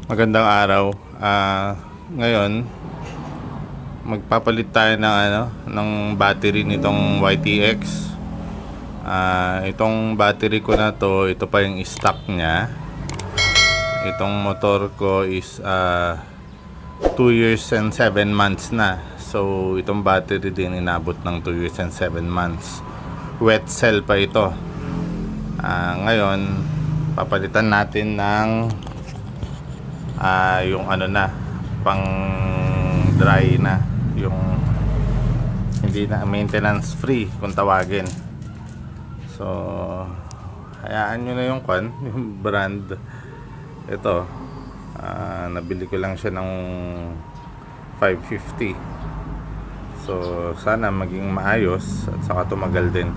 Magandang araw. Ngayon magpapalit tayo ng ng battery nitong YTX. Itong battery ko na to, ito pa yung stock niya. Itong motor ko is 2 years and 7 months na. So itong battery din inabot ng 2 years and 7 months. Wet cell pa ito. Ngayon papalitan natin ng yung pang dry na, yung hindi na maintenance free kung tawagin. So hayaan nyo na yung yung brand. Ito nabili ko lang siya ng 550. So sana maging maayos at saka tumagal din.